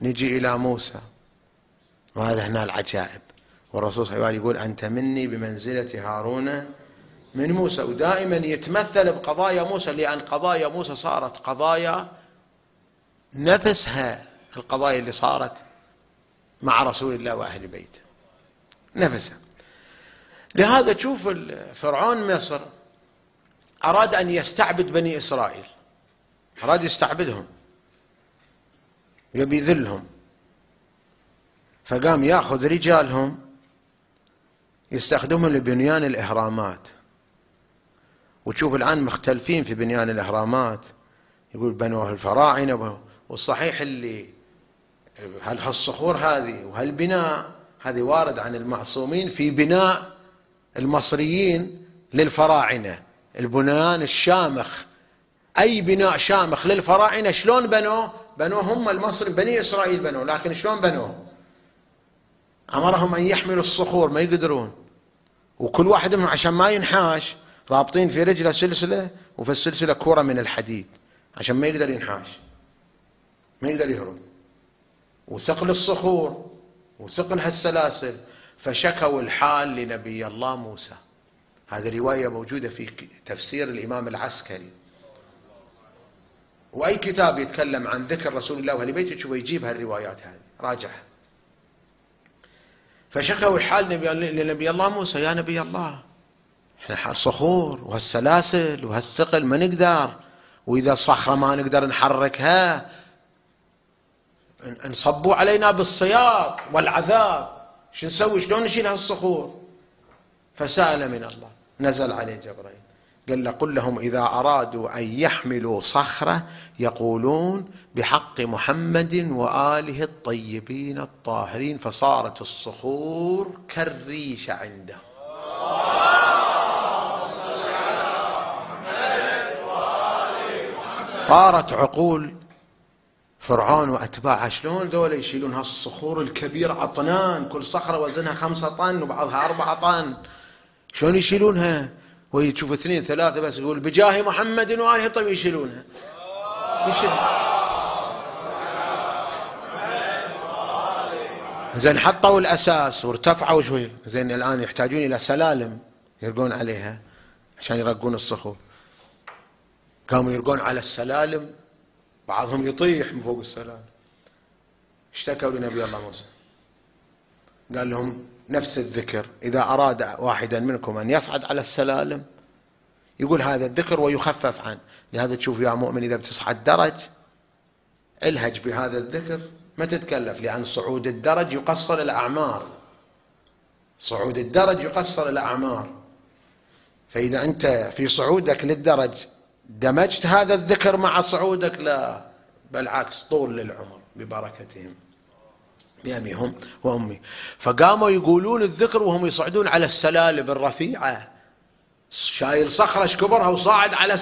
نجي إلى موسى، وهذا هنا العجائب. والرسول صلى الله عليه وسلم يقول أنت مني بمنزلة هارون من موسى، ودائما يتمثل بقضايا موسى، لأن قضايا موسى صارت قضايا نفسها القضايا اللي صارت مع رسول الله وأهل بيته نفسها. لهذا تشوف فرعون مصر أراد أن يستعبد بني إسرائيل، أراد يستعبدهم، يبي يذلهم، فقام يأخذ رجالهم يستخدمهم لبنيان الإهرامات. وتشوف الآن مختلفين في بنيان الإهرامات، يقول بنوه الفراعنة، والصحيح اللي هالصخور هذه وهالبناء هذه وارد عن المعصومين في بناء المصريين للفراعنة، البنيان الشامخ، أي بناء شامخ للفراعنة شلون بنوه هم المصري بني إسرائيل بنوه، لكن شلون بنوه؟ أمرهم أن يحملوا الصخور ما يقدرون، وكل واحد منهم عشان ما ينحاش رابطين في رجله سلسلة، وفي السلسلة كرة من الحديد عشان ما يقدر ينحاش، ما يقدر يهرب، وثقل الصخور وثقل هالسلاسل. فشكوا الحال لنبي الله موسى. هذه رواية موجودة في تفسير الإمام العسكري، وأي كتاب يتكلم عن ذكر رسول الله وأهل بيته تشوفه يجيب هالروايات هذه، راجعها. فشكوا الحال لنبي الله موسى، يا نبي الله احنا الصخور وهالسلاسل وهالثقل ما نقدر، وإذا الصخرة ما نقدر نحركها انصبوا علينا بالصياط والعذاب، شو نسوي؟ شلون نشيل هالصخور؟ فسأل من الله، نزل عليه جبريل قال له قل لهم إذا أرادوا أن يحملوا صخرة يقولون بحق محمد وآله الطيبين الطاهرين، فصارت الصخور كالريش عنده. صارت عقول فرعون وأتباعه شلون ذولا يشيلون هالصخور الكبيرة عطنان، كل صخرة وزنها 5 طن وبعضها 4 طن، شلون يشيلونها؟ ويشوف 2 3 بس يقول بجاه محمد وآله طيب يشيلونها. زين حطوا الأساس وارتفعوا شوي، زين الآن يحتاجون إلى سلالم يرقون عليها عشان يرقون الصخور. قاموا يرقون على السلالم، بعضهم يطيح من فوق السلالم. اشتكوا لنبي الله موسى قال لهم نفس الذكر، إذا أراد واحدا منكم أن يصعد على السلالم يقول هذا الذكر ويخفف عنه. لهذا تشوف يا مؤمن إذا بتصعد درج الهج بهذا الذكر ما تتكلف، لأن صعود الدرج يقصر الأعمار، صعود الدرج يقصر الأعمار. فإذا أنت في صعودك للدرج دمجت هذا الذكر مع صعودك، لا بالعكس طول للعمر ببركتهم بأبيهم وأمي. فقاموا يقولون الذكر وهم يصعدون على السلالم الرفيعة، شايل صخرة كبرها وصاعد على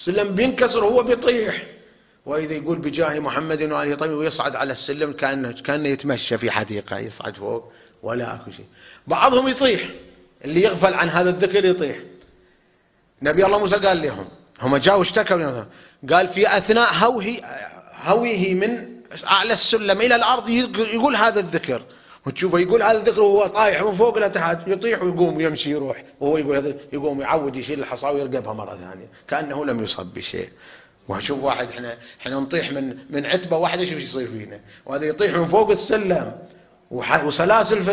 سلم بينكسر وهو بيطيح، وإذا يقول بجاه محمد وآله طيب ويصعد على السلم كأنه يتمشى في حديقة يصعد فوق ولا أكو شيء. بعضهم يطيح، اللي يغفل عن هذا الذكر يطيح. نبي الله موسى قال لهم، هم جاءوا اشتكوا، قال في أثناء هويه من أعلى السلم إلى الأرض يقول هذا الذكر، وتشوفه يقول هذا الذكر وهو طايح من فوق لتحت، يطيح ويقوم يمشي يروح، وهو يقول هذا، يقوم يعود يشيل الحصى ويرقبها مرة ثانية كأنه لم يصب بشيء. وشوف واحد احنا نطيح من عتبة واحدة، شوف ايش يصير فينا، وهذا يطيح من فوق السلم وسلاسل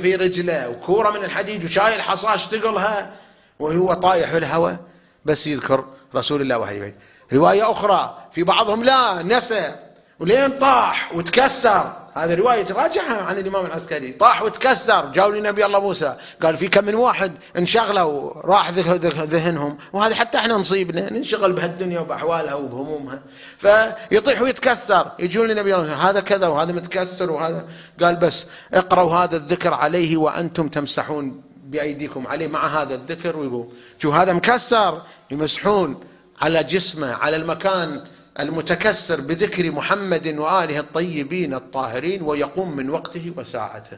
في رجله وكورة من الحديد وشايل حصاش ثقلها وهو طايح في الهواء بس يذكر رسول الله وأهل بيته. رواية أخرى في بعضهم لا نسى ولين طاح وتكسر، هذه رواية راجعها عن الإمام العسكري، طاح وتكسر. جاءوا لنبي الله موسى قال في كم من واحد انشغلوا راح ذهنهم، وهذا حتى احنا نصيبنا ننشغل بهالدنيا وبأحوالها وبهمومها، فيطيح ويتكسر. يجون لنبي الله موسى هذا كذا وهذا متكسر وهذا، قال بس اقرأوا هذا الذكر عليه وأنتم تمسحون بأيديكم عليه مع هذا الذكر، ويقول شو هذا مكسر، يمسحون على جسمه على المكان المتكسر بذكر محمد وآله الطيبين الطاهرين، ويقوم من وقته وساعته.